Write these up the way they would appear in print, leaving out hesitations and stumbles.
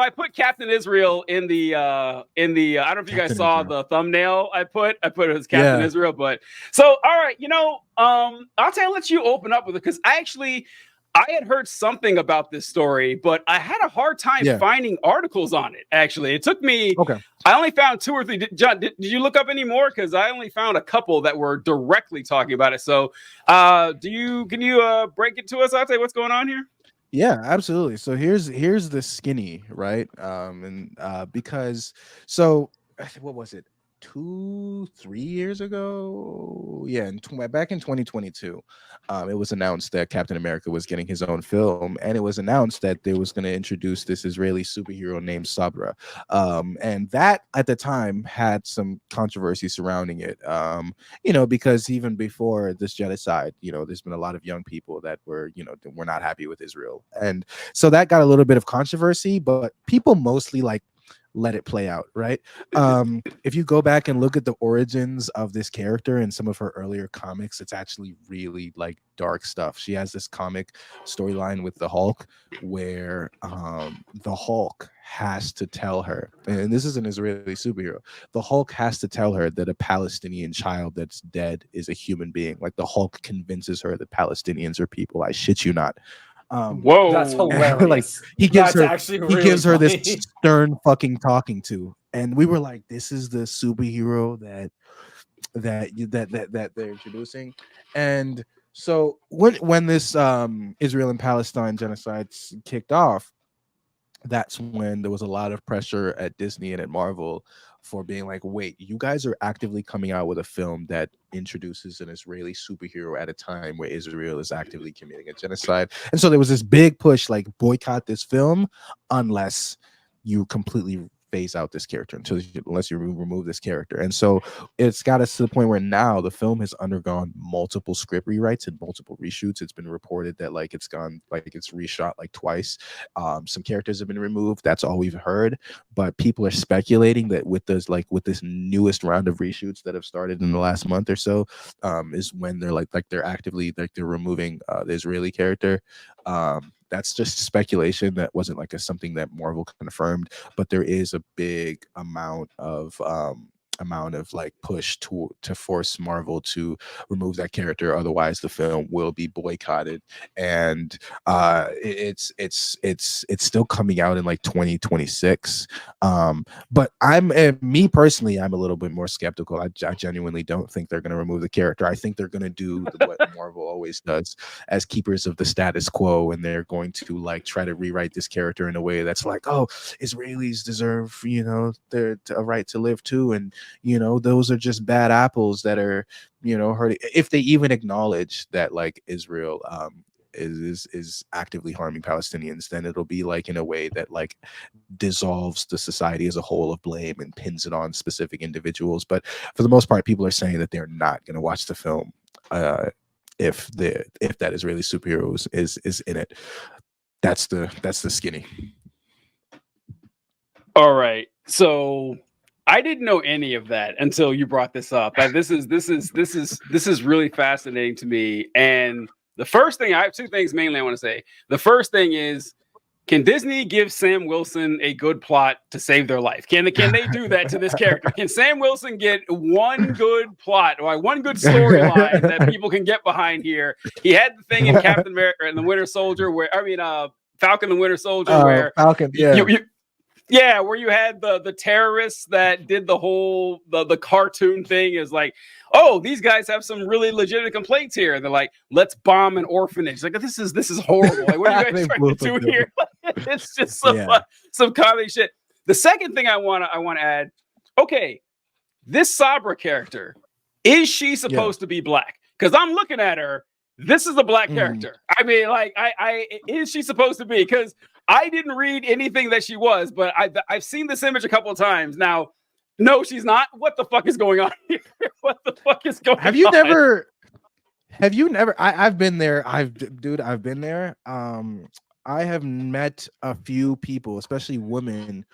I put Captain Israel in the I don't know if you guys Captain saw Israel. the thumbnail I put it as Captain Yeah. Israel, but so all right, I'll let you open up with it because I had heard something about this story, but I had a hard time Yeah. finding articles on it. Actually, it took me. Okay. I only found 2 or 3. John, did you look up any more? Because I only found a couple that were directly talking about it. So, can you break it to us? I'll tell you what's going on here. Yeah, absolutely. So here's the skinny, right? And because so what was it? 3 years ago, yeah, back in 2022, it was announced that Captain America was getting his own film, and it was announced that they was going to introduce this Israeli superhero named Sabra, and that at the time had some controversy surrounding it, because even before this genocide, there's been a lot of young people that were not happy with Israel, and so that got a little bit of controversy, but people mostly like let it play out, right? If you go back and look at the origins of this character in some of her earlier comics, it's actually really like dark stuff. She has this comic storyline with the Hulk where the Hulk has to tell her, and this is an Israeli superhero, the Hulk has to tell her that a Palestinian child that's dead is a human being. Like the Hulk convinces her that Palestinians are people. I shit you not. Whoa, That's Like hilarious. he gives That's her actually he really gives her this funny. stern fucking talking to, and we were like, this is the superhero that they're introducing. And so when this Israel and Palestine genocide kicked off, that's when there was a lot of pressure at Disney and at Marvel for being like, wait, you guys are actively coming out with a film that introduces an Israeli superhero at a time where Israel is actively committing a genocide. And so there was this big push, like, boycott this film unless you completely phase out this character, unless you remove this character. And so it's got us to the point where now the film has undergone multiple script rewrites and multiple reshoots. It's been reported that like it's reshot like twice. Some characters have been removed. That's all we've heard. But people are speculating that with this newest round of reshoots that have started in the last month or so, is when they're actively they're removing the Israeli character. That's just speculation. That wasn't something that Marvel confirmed, but there is a big amount of like push to force Marvel to remove that character. Otherwise, the film will be boycotted, and it's still coming out in like 2026. But me personally, I'm a little bit more skeptical. I genuinely don't think they're going to remove the character. I think they're going to do what Marvel always does as keepers of the status quo, and they're going to like try to rewrite this character in a way that's like, oh, Israelis deserve a right to live too, and those are just bad apples that are hurting. If they even acknowledge that like Israel is actively harming Palestinians, then it'll be like in a way that like dissolves the society as a whole of blame and pins it on specific individuals. But for the most part, people are saying that they're not going to watch the film if that Israeli superhero is in it. That's the skinny. All right, so I didn't know any of that until you brought this up. This is really fascinating to me. And the first thing, I have 2 things mainly I want to say. The first thing is, can Disney give Sam Wilson a good plot to save their life? Can they do that to this character? Can Sam Wilson get one good plot or one good storyline that people can get behind here? He had the thing in Captain America and the Winter Soldier, Falcon and Winter Soldier, where Falcon, yeah. Yeah, where you had the terrorists that did the whole the cartoon thing is like, oh, these guys have some really legitimate complaints here. And they're like, let's bomb an orphanage. Like this is horrible. Like, what are you guys trying to do here? It's just some comedy shit. The second thing I want to add, okay, this Sabra character, is she supposed to be black? Because I'm looking at her. This is a black character. I mean, like, is she supposed to be? Because I didn't read anything that she was, but I've seen this image a couple of times. Now, no, she's not. What the fuck is going on here? What the fuck is going on? Have you never I've been there. I've been there. I have met a few people, especially women,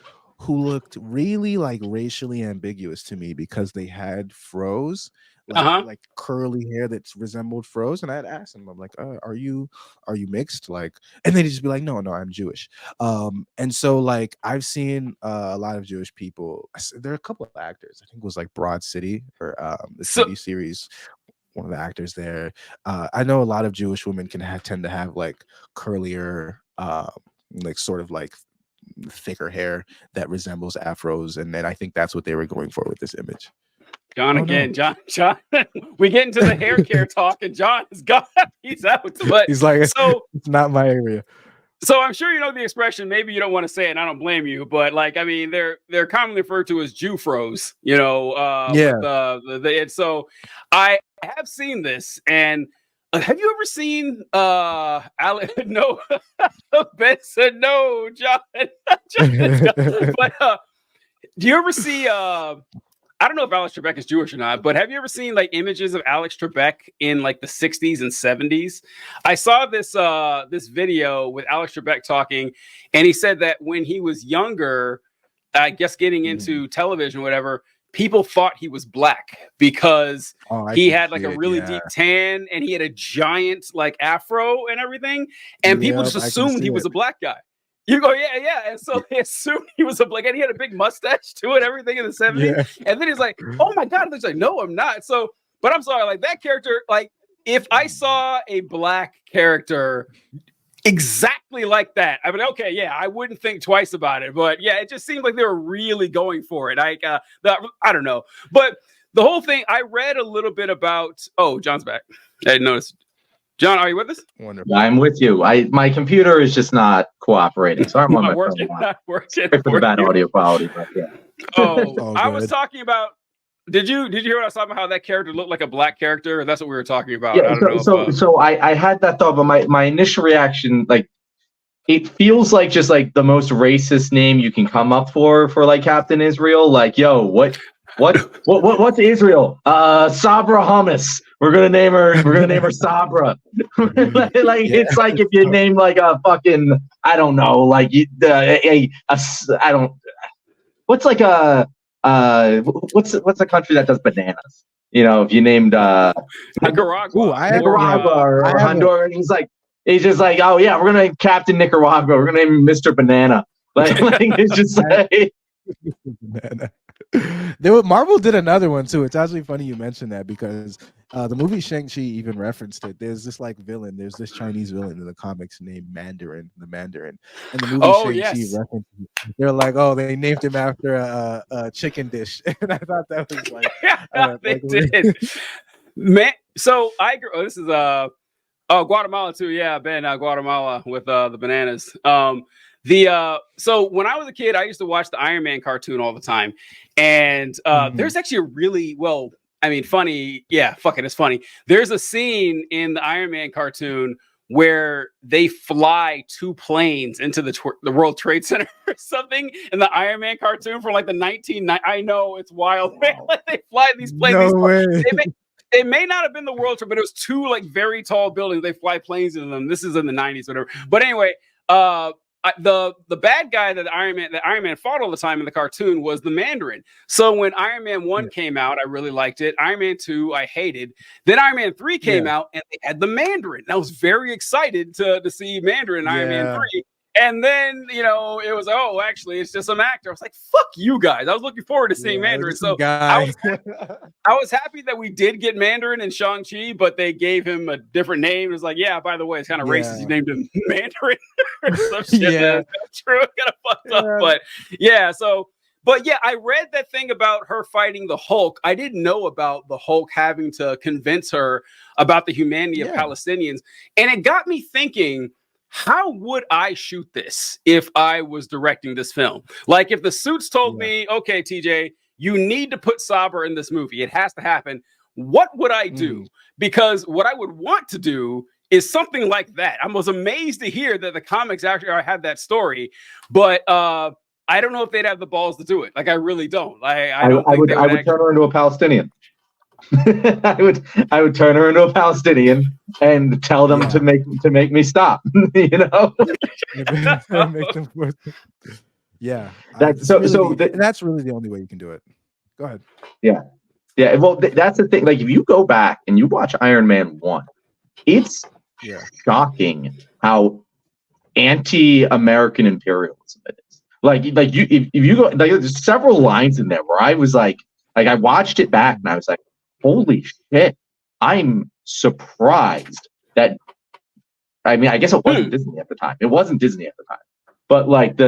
who looked really like racially ambiguous to me because they had froze, like curly hair that resembled froze. And I'd ask them, I'm like, are you mixed? Like, and they'd just be like, no, I'm Jewish. And so like I've seen a lot of Jewish people. There are a couple of actors. I think it was like Broad City or the TV series. One of the actors there. I know a lot of Jewish women tend to have like curlier, like sort of like thicker hair that resembles afros, and then I think that's what they were going for with this image. John again, no. John. We get into the hair care talk, and John is gone. He's out. But he's like, so it's not my area. So I'm sure you know the expression. Maybe you don't want to say it, and I don't blame you. But like, I mean, they're commonly referred to as Jew froze. You know, and so I have seen this, and have you ever seen Alex? No, Ben said no, John. But do you ever see? I don't know if Alex Trebek is Jewish or not, but have you ever seen like images of Alex Trebek in like the 60s and 70s? I saw this this video with Alex Trebek talking, and he said that when he was younger, I guess getting into television, whatever, people thought he was black because he had like a really deep tan and he had a giant like afro and everything, and people just assumed he was a black guy. You go, yeah. And so they assumed he was a black, and he had a big mustache too and everything in the 70s. Yeah. And then he's like, oh my God. And he's like, no, I'm not. So, but I'm sorry, like that character, like if I saw a black character exactly like that, I mean, okay, yeah, I wouldn't think twice about it. But yeah, it just seemed like they were really going for it. Like, I don't know. But the whole thing, I read a little bit about, John's back. I didn't notice. John, are you with us? Wonderful. I'm with you. My computer is just not cooperating, so I'm on my working. For the bad audio quality, but yeah. I was talking about. Did you hear what I was talking about? How that character looked like a black character? That's what we were talking about. Yeah, I had that thought, but my initial reaction, like, it feels like just like the most racist name you can come up for like Captain Israel. Like, yo, what's Israel? Sabra Hummus. We're gonna name her Sabra. Like it's like if you name like a fucking, I don't know, like I don't. What's like what's a country that does bananas? You know, if you named Nicaragua, or Honduras, he's just like, oh yeah, we're gonna name Captain Nicaragua. We're gonna name Mr. Banana. Like it's just like. Marvel did another one too. It's actually funny you mentioned that because the movie Shang-Chi even referenced it. There's this like villain. There's this Chinese villain in the comics named Mandarin, the Mandarin. And the movie Shang-Chi referenced it. They're like, they named him after a chicken dish. And I thought that was like, they did. Man, so I agree. This is Guatemala too. Yeah, Ben, Guatemala with the bananas. So when I was a kid, I used to watch the Iron Man cartoon all the time. And there's actually a really, funny. Yeah, fuck it. It's funny. There's a scene in the Iron Man cartoon where they fly 2 planes into the World Trade Center or something in the Iron Man cartoon from like the 1990s. I know it's wild. Wow. Like they fly these planes. No way. They may not have been the World Trade, but it was 2 like very tall buildings. They fly planes into them. This is in the 90s, whatever. But anyway, the bad guy that Iron Man fought all the time in the cartoon was the Mandarin. So when Iron Man 1 came out, I really liked it. Iron Man 2, I hated. Then Iron Man 3 came out, and they had the Mandarin. I was very excited to see Mandarin in Iron Man 3. And then, it was, actually, it's just some actor. I was like, fuck you guys. I was looking forward to seeing Mandarin. So I was happy that we did get Mandarin in Shang-Chi, but they gave him a different name. It was like, yeah, by the way, it's kind of racist. You named him Mandarin or some shit. That's true. It's kind of fucked up. But I read that thing about her fighting the Hulk. I didn't know about the Hulk having to convince her about the humanity of Palestinians. And it got me thinking, how would I shoot this if I was directing this film? Like if the suits told me, okay, TJ, you need to put Sabra in this movie. It has to happen. What would I do? Because what I would want to do is something like that. I was amazed to hear that the comics actually had that story, but I don't know if they'd have the balls to do it. Like I really don't. I would turn her into a Palestinian. I would turn her into a Palestinian and tell them to make me stop. Yeah, That's and that's really the only way you can do it. Go ahead. yeah. Well, that's the thing. Like, if you go back and you watch Iron Man 1, it's Yeah. shocking how anti-American imperialism it is. Like you, if you go, like, there's several lines in there where I was like I watched it back and I was like, holy shit, I'm surprised that. I mean, I guess it wasn't Disney at the time. It wasn't Disney at the time, but like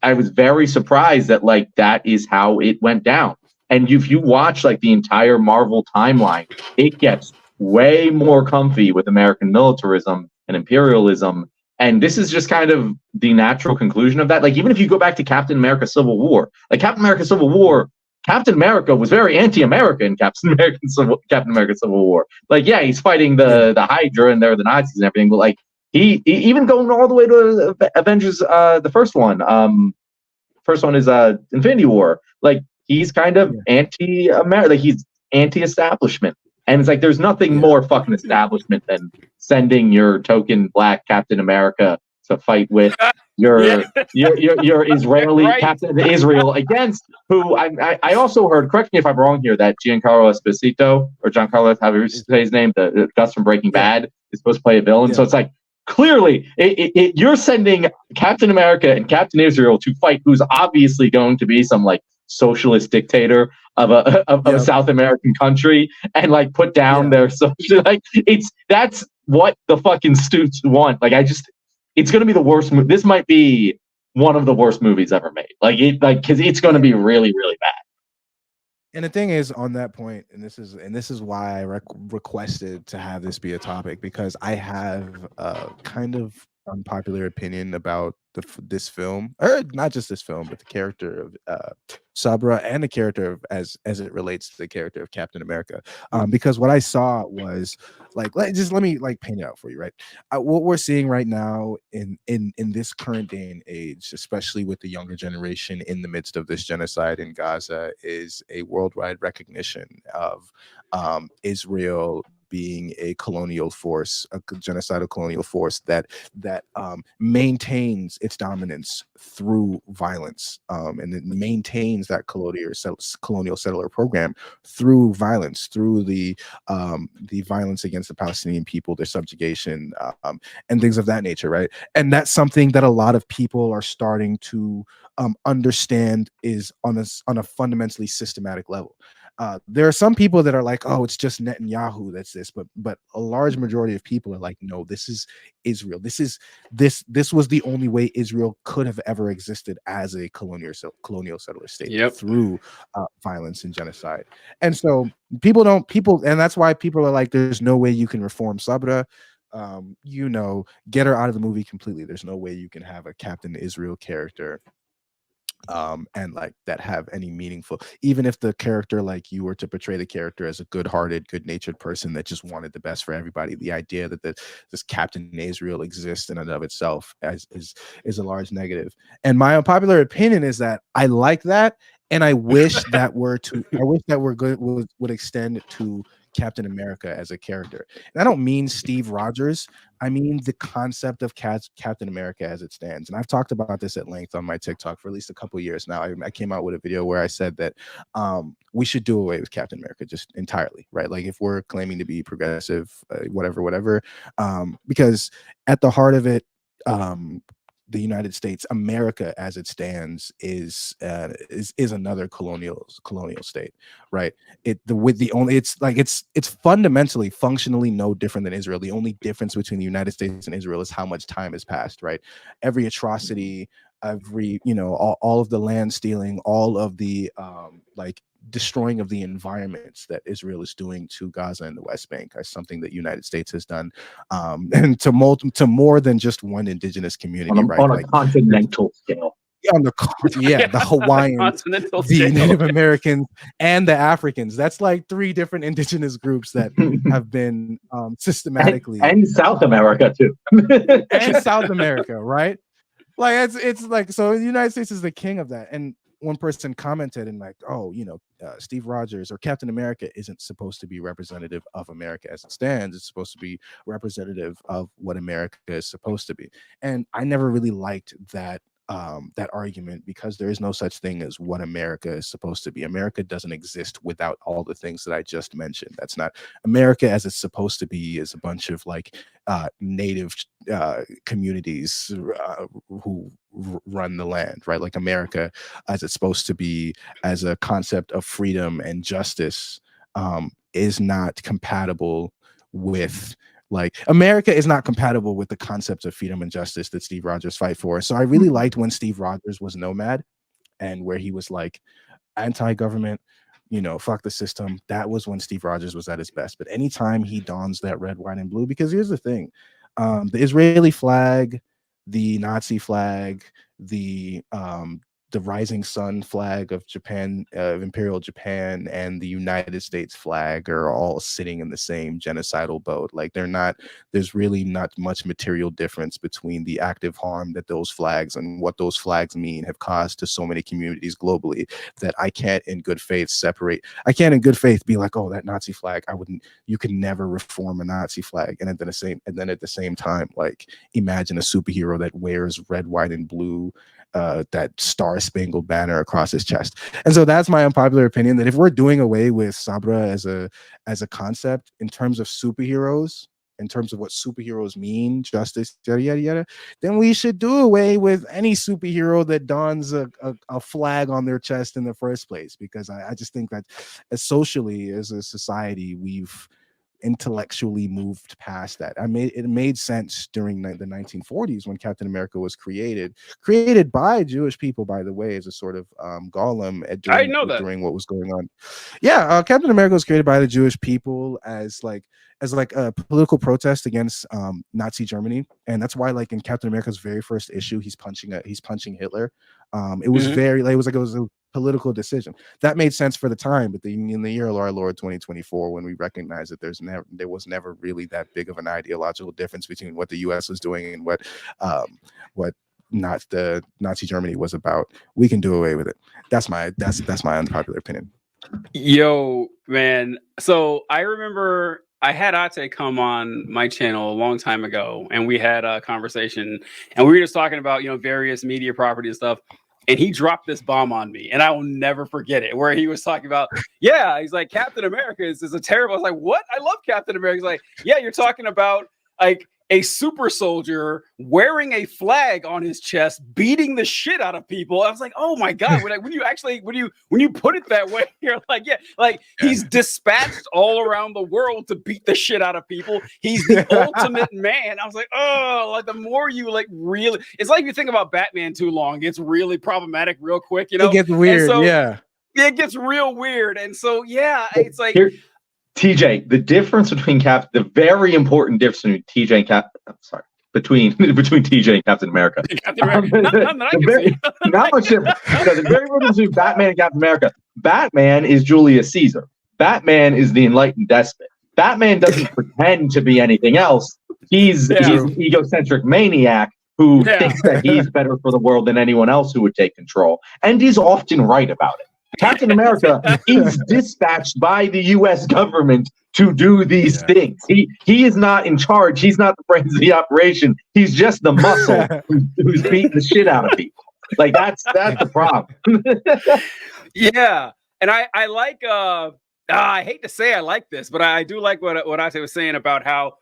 I was very surprised that like that is how it went down. And if you watch like the entire Marvel timeline, it gets way more comfy with American militarism and imperialism. And this is just kind of the natural conclusion of that. Like, even if you go back to Captain America Civil War, like Captain America Civil War, Captain America was very anti-American. Captain America Civil War. Like, yeah, he's fighting the Hydra and they're the Nazis and everything, but like he even going all the way to Avengers, the first one. First one is Infinity War. Like, he's kind of anti-America. Like, he's anti-establishment. And it's like there's nothing more fucking establishment than sending your token black Captain America to fight with your Israeli Captain of Israel against who I also heard, correct me if I'm wrong here, that Giancarlo Esposito, or Giancarlo, however you say his name, the Gus from Breaking Bad, is supposed to play a villain. So it's like, clearly you're sending Captain America and Captain Israel to fight who's obviously going to be some like socialist dictator of a South American country, and like put down their social, like that's what the fucking stoots want. Like, it's going to be the worst movie. This might be one of the worst movies ever made. Because it's going to be really, really bad. And the thing is, on that point, and this is why I requested to have this be a topic, because I have a kind of unpopular opinion about this film, or not just this film, but the character of Sabra, and the character of as it relates to the character of Captain America. Because what I saw was like, let me like paint it out for you, right? What we're seeing right now in this current day and age, especially with the younger generation in the midst of this genocide in Gaza, is a worldwide recognition of Israel being a colonial force, a genocidal colonial force that maintains its dominance through violence, and it maintains that colonial settler program through violence, through the violence against the Palestinian people, their subjugation, and things of that nature, right? And that's something that a lot of people are starting to understand is on a fundamentally systematic level. There are some people that are like, oh, it's just Netanyahu that's this, but a large majority of people are like, no, this is Israel. This was the only way Israel could have ever existed as a colonial settler state, through violence and genocide. And so and that's why people are like, there's no way you can reform Sabra. Get her out of the movie completely. There's no way you can have a Captain Israel character and like that have any meaningful, even if the character, like, you were to portray the character as a good-hearted, good-natured person that just wanted the best for everybody, the idea that this Captain Israel exists in and of itself is a large negative. And my unpopular opinion is that I like that, and I wish that would extend to Captain America as a character. And I don't mean Steve Rogers. I mean the concept of Captain America as it stands. And I've talked about this at length on my TikTok for at least a couple of years now. I came out with a video where I said that we should do away with Captain America just entirely, right? Like, if we're claiming to be progressive, whatever, because at the heart of it, the United States, America as it stands, is another colonial state, right? It's fundamentally, functionally no different than Israel. The only difference between the United States and Israel is how much time has passed, right? Every atrocity, all of the land stealing, all of the destroying of the environments that Israel is doing to Gaza and the West Bank is something that United States has done, and to more than just one indigenous community, on a continental scale. The Hawaiians, the Native Americans, and the Africans. That's like three different indigenous groups that have been systematically, and South America too, and South America, right? Like, it's like, so the United States is the king of that. And one person commented and like, oh, Steve Rogers or Captain America isn't supposed to be representative of America as it stands. It's supposed to be representative of what America is supposed to be. And I never really liked that that argument, because there is no such thing as what America is supposed to be. America doesn't exist without all the things that I just mentioned. That's not America as it's supposed to be. Is a bunch of like native communities who run the land, right? Like America as it's supposed to be, as a concept of freedom and justice, is not compatible with, like, America is not compatible with the concepts of freedom and justice that Steve Rogers fight for. So I really liked when Steve Rogers was Nomad, and where he was like anti-government, you know, fuck the system. That was when Steve Rogers was at his best. But anytime he dons that red, white, and blue, because here's the thing, the Israeli flag, the Nazi flag, the rising sun flag of Japan, of Imperial Japan, and the United States flag are all sitting in the same genocidal boat. Like there's really not much material difference between the active harm that those flags and what those flags mean have caused to so many communities globally, that I can't in good faith be like, oh, that Nazi flag, you can never reform a Nazi flag. And then at the same time, like, imagine a superhero that wears red, white, and blue, that star-spangled banner across his chest. And so that's my unpopular opinion, that if we're doing away with Sabra as a concept in terms of superheroes, in terms of what superheroes mean, justice, yada yada yada, then we should do away with any superhero that dons a flag on their chest in the first place. Because I just think that as socially, as a society, we've intellectually moved past that. It made sense during the 1940s when Captain America was created by Jewish people, by the way, as a sort of golem during what was going on. Yeah, Captain America was created by the Jewish people as a political protest against Nazi Germany, and that's why, like, in Captain America's very first issue, he's punching Hitler. It was it was a political decision that made sense for the time, but in the year of our Lord 2024, when we recognize that there was never really that big of an ideological difference between what the U.S. was doing and what not the Nazi Germany was about, we can do away with it. That's my unpopular opinion. Yo, man. So I remember I had Ate come on my channel a long time ago, and we had a conversation, and we were just talking about, you know, various media property and stuff. And he dropped this bomb on me, and I will never forget it, where he was talking about, he's like, Captain America is a terrible. I was like, what? I love Captain America. He's like, yeah, you're talking about like a super soldier wearing a flag on his chest, beating the shit out of people. I was like, oh my God, when you put it that way, you're like, he's dispatched all around the world to beat the shit out of people. He's the ultimate man. I was like, oh, like the more you like really, it's like you think about Batman too long, it's really problematic real quick, you know? It gets weird, it gets real weird. And so, it's like, TJ, the difference between the very important difference between TJ and between TJ and Captain America. Not much difference. The very difference between Batman and Captain America. Batman is Julius Caesar. Batman is the enlightened despot. Batman doesn't pretend to be anything else. He's an egocentric maniac who thinks that he's better for the world than anyone else who would take control. And he's often right about it. Captain America is dispatched by the U.S. government to do these things. He is not in charge. He's not the brains of the operation. He's just the muscle who's beating the shit out of people. Like that's the problem. Yeah, and I like. I hate to say I like this, but I do like what I was saying about how,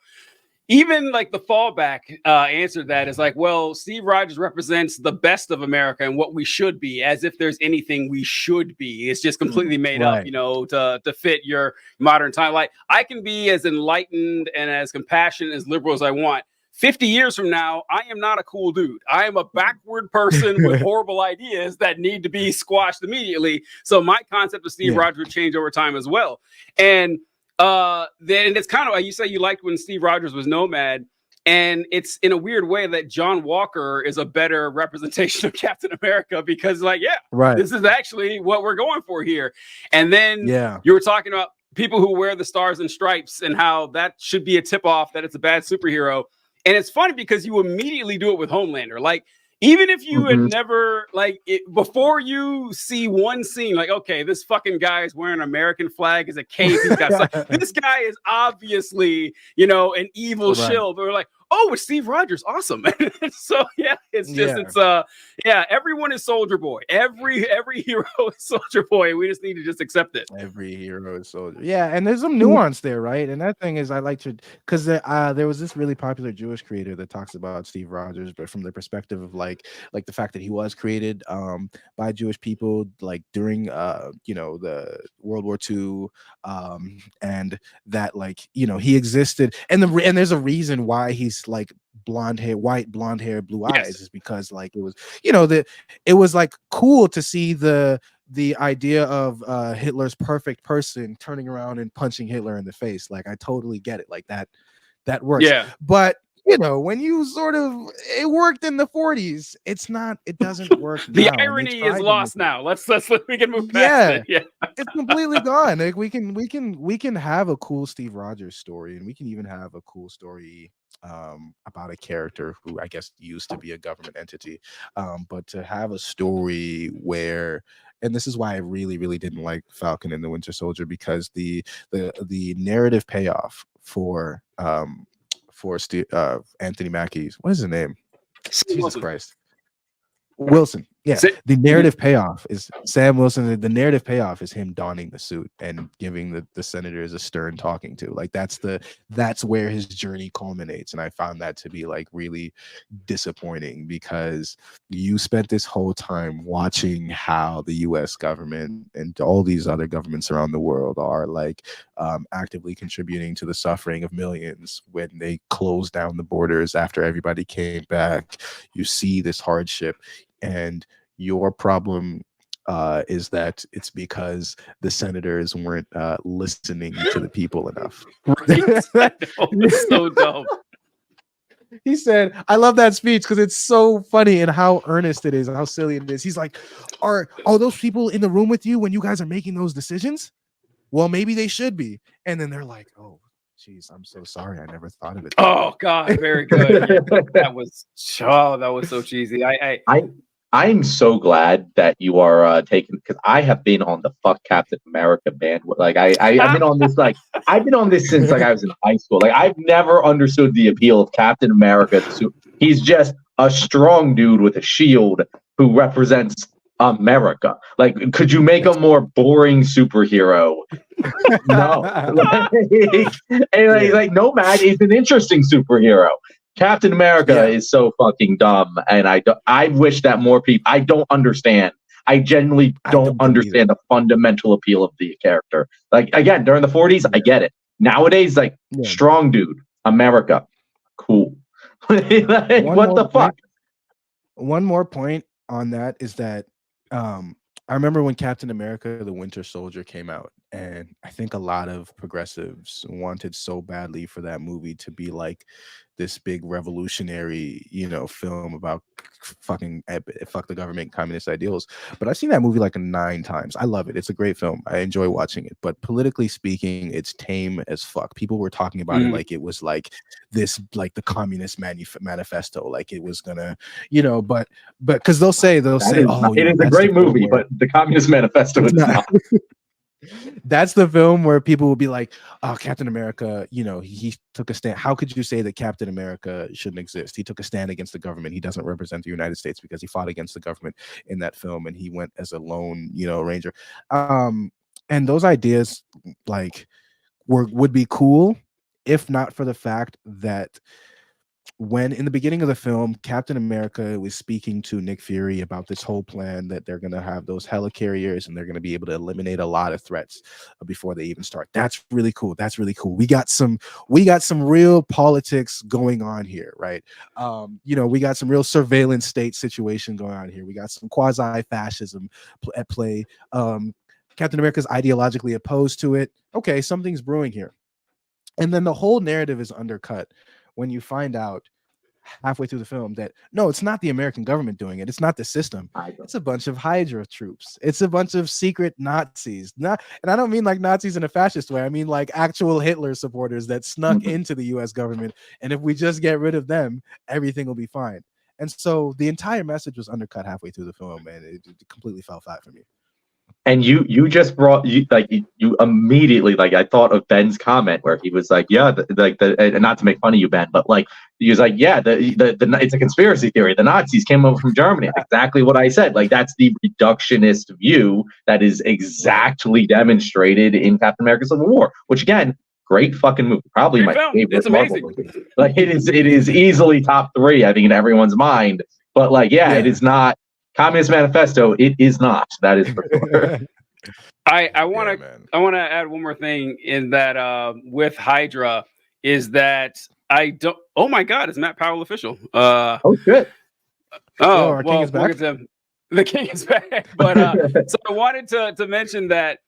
even like the fallback answer to that is like, well, Steve Rogers represents the best of America and what we should be, as if there's anything we should be. It's just completely made up, you know, to fit your modern time. Like, I can be as enlightened and as compassionate, as liberal as I want. 50 years from now, I am not a cool dude. I am a backward person with horrible ideas that need to be squashed immediately. So my concept of Steve Rogers would change over time as well. And then it's kind of like you say, you liked when Steve Rogers was Nomad, and it's in a weird way that John Walker is a better representation of Captain America, because this is actually what we're going for here. And then you were talking about people who wear the stars and stripes and how that should be a tip off that it's a bad superhero. And it's funny because you immediately do it with Homelander. Like, even if you had never, like, before you see one scene, like, okay, this fucking guy is wearing an American flag as a cape. He's got this guy is obviously, you know, an evil shill. But we're like, oh, it's Steve Rogers, awesome. So yeah, it's just everyone is Soldier Boy. Every hero is Soldier Boy. We just need to just accept it. Every hero is soldier. Yeah, and there's some nuance there, right? And that thing is, I like to, because there was this really popular Jewish creator that talks about Steve Rogers, but from the perspective of like the fact that he was created by Jewish people, like during the World War II, and that like he existed, and there's a reason why he's like white blonde hair, blue eyes, is because like it was it was like cool to see the idea of Hitler's perfect person turning around and punching Hitler in the face. Like I totally get it. Like that works. Yeah. But when you sort of it worked in the 40s, it doesn't work. The irony is lost now. Let's we can move past it. Yeah. It's completely gone. Like we can have a cool Steve Rogers story, and we can even have a cool story about a character who I guess used to be a government entity. But to have a story where, and this is why I really, really didn't like Falcon and the Winter Soldier, because the narrative payoff for Anthony Mackie's, what is his name? Jesus Christ. Wilson. Yeah. The narrative payoff is Sam Wilson. The narrative payoff is him donning the suit and giving the senators a stern talking to. Like that's where his journey culminates. And I found that to be like really disappointing, because you spent this whole time watching how the US government and all these other governments around the world are like actively contributing to the suffering of millions when they closed down the borders after everybody came back. You see this hardship, and your problem is that it's because the senators weren't listening to the people enough. It's so dumb. He said, I love that speech because it's so funny and how earnest it is and how silly it is. He's like, are those people in the room with you when you guys are making those decisions? Well, maybe they should be. And then they're like, oh, geez, I'm so sorry. I never thought of it. Oh God, very good. that was so cheesy. I'm so glad that you are taking, because I have been on the fuck Captain America bandwagon. Like I've been on this I've been on this since like I was in high school. Like I've never understood the appeal of Captain America. He's just a strong dude with a shield who represents America. Like, could you make a more boring superhero? No. Like Nomad is an interesting superhero. Captain America is so fucking dumb, and I wish that more people. I don't understand. I genuinely don't understand the fundamental appeal of the character. Like again, during the 40s, I get it. Nowadays, like strong dude, America, cool. Like, what the fuck? One more point on that is that I remember when Captain America: The Winter Soldier came out, and I think a lot of progressives wanted so badly for that movie to be like this big revolutionary, film about fuck the government, communist ideals. But I've seen that movie like 9 times. I love it. It's a great film. I enjoy watching it. But politically speaking, it's tame as fuck. People were talking about it like it was like this, like the Communist Manifesto, like it was gonna, but because they'll say, it is a great movie, but the Communist Manifesto is not. That's the film where people will be like, oh, Captain America, he took a stand. How could you say that Captain America shouldn't exist? He took a stand against the government. He doesn't represent the United States because he fought against the government in that film, and he went as a lone, ranger. And those ideas like would be cool if not for the fact that when in the beginning of the film, Captain America was speaking to Nick Fury about this whole plan that they're going to have those helicarriers and they're going to be able to eliminate a lot of threats before they even start. That's really cool. That's really cool. We got some real politics going on here, right? We got some real surveillance state situation going on here. We got some quasi-fascism at play. Captain America's ideologically opposed to it. Okay, something's brewing here. And then the whole narrative is undercut when you find out halfway through the film that no, it's not the American government doing it. It's not the system. It's a bunch of Hydra troops. It's a bunch of secret Nazis. And I don't mean like Nazis in a fascist way. I mean like actual Hitler supporters that snuck into the US government. And if we just get rid of them, everything will be fine. And so the entire message was undercut halfway through the film, and it completely fell flat for me. And you just brought you immediately, like, I thought of Ben's comment where he was like, yeah, and not to make fun of you, Ben, but like he was like, yeah, the it's a conspiracy theory. The Nazis came over from Germany. Exactly what I said. Like, that's the reductionist view that is exactly demonstrated in Captain America: Civil War, which again, great fucking movie. Probably Great my film. favorite It's Marvel amazing. movie. Like, it is easily top 3, I think, in everyone's mind. But like, yeah, it is not Communist Manifesto. It is not. That is for sure. I want to add one more thing in that with Hydra is that I don't. Oh my God, is Matt Powell official? Oh shit! Oh, our king is back. We'll get to him. The king is back. But so I wanted to mention that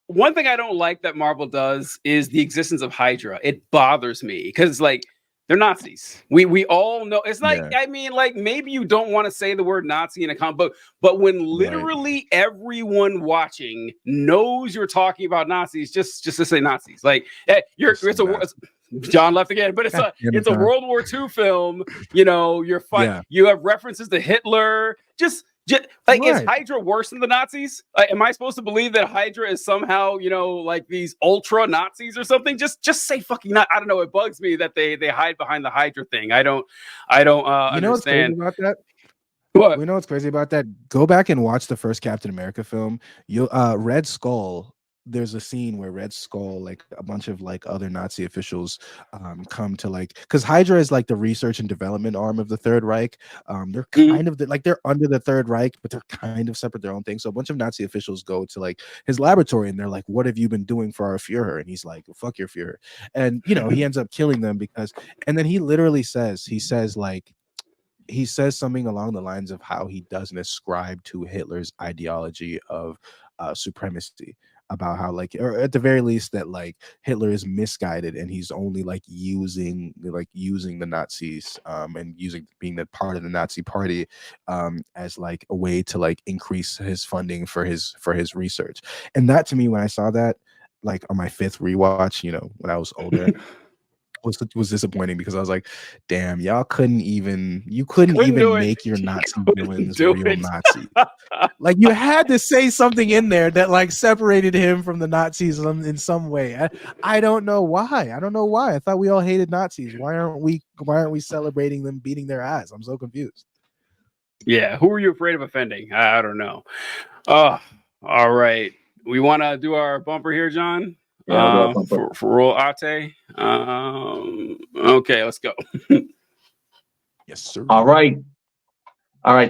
one thing I don't like that Marvel does is the existence of Hydra. It bothers me because like they're Nazis. We all know. It's like, I mean, like, maybe you don't want to say the word Nazi in a comic book, but when literally everyone watching knows you're talking about Nazis, just to say Nazis, like, hey, John left again, but it's a World War II film. You know, you're fine. Yeah. You have references to Hitler. Just like, is Hydra worse than the Nazis? Am I supposed to believe that Hydra is somehow, you know, like these ultra Nazis or something? Just say fucking not. I don't know. It bugs me that they hide behind the Hydra thing. I don't understand. What's crazy about that? What? We know what's crazy about that. Go back and watch the first Captain America film. Red Skull. There's a scene where Red Skull, like a bunch of like other Nazi officials, come to like, because Hydra is like the research and development arm of the Third Reich. They're kind of they're under the Third Reich, but they're kind of separate, their own thing. So a bunch of Nazi officials go to like his laboratory and they're like, "What have you been doing for our Führer?" And he's like, "Fuck your Führer." And you know, he ends up killing them and then he literally says something along the lines of how he doesn't ascribe to Hitler's ideology of supremacy, about how like, or at the very least that like Hitler is misguided and he's only like using the Nazis and being that part of the Nazi party as like a way to like increase his funding for his research. And that, to me, when I saw that, like on my 5th rewatch, you know, when I was older, was disappointing, because I was like, damn, y'all couldn't even make your Nazi villains real Nazi. Like, you had to say something in there that like separated him from the Nazis in some way. I don't know why. I thought we all hated Nazis. Why aren't we celebrating them beating their ass? I'm so confused. Yeah, who are you afraid of offending? I don't know. Oh, all right. We want to do our bumper here, John. Yeah, for Roll Ate. Okay, let's go. Yes, sir. All right.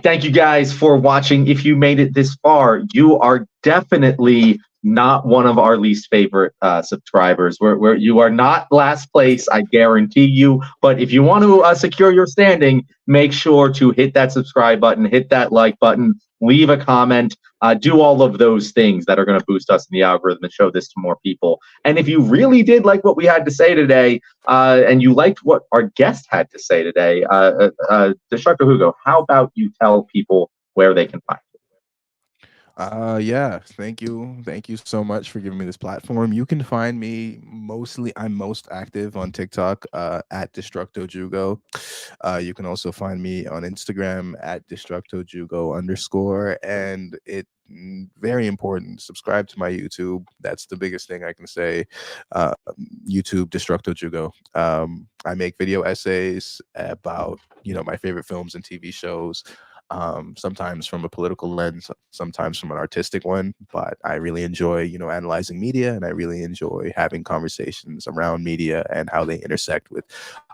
Thank you guys for watching. If you made it this far, you are definitely not one of our least favorite subscribers. Where you are not last place, I guarantee you. But if you want to secure your standing, make sure to hit that subscribe button, hit that like button, leave a comment, do all of those things that are going to boost us in the algorithm and show this to more people. And if you really did like what we had to say today, and you liked what our guest had to say today, Destructo Hugo, how about you tell people where they can find you? Yeah, thank you so much for giving me this platform. You can find me I'm most active on TikTok at DestructoJugo. You can also find me on Instagram at DestructoJugo_, and very important, subscribe to my YouTube. That's the biggest thing I can say. YouTube DestructoJugo. I make video essays about, you know, my favorite films and TV shows. Sometimes from a political lens, sometimes from an artistic one, but I really enjoy, you know, analyzing media, and I really enjoy having conversations around media and how they intersect with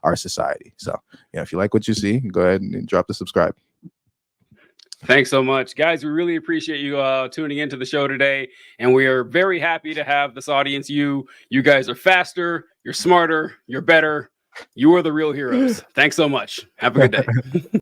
our society. So, you know, if you like what you see, go ahead and drop the subscribe. Thanks so much, guys. We really appreciate you tuning into the show today, and we are very happy to have this audience. You guys are faster, you're smarter, you're better. You are the real heroes. Thanks so much. Have a good day.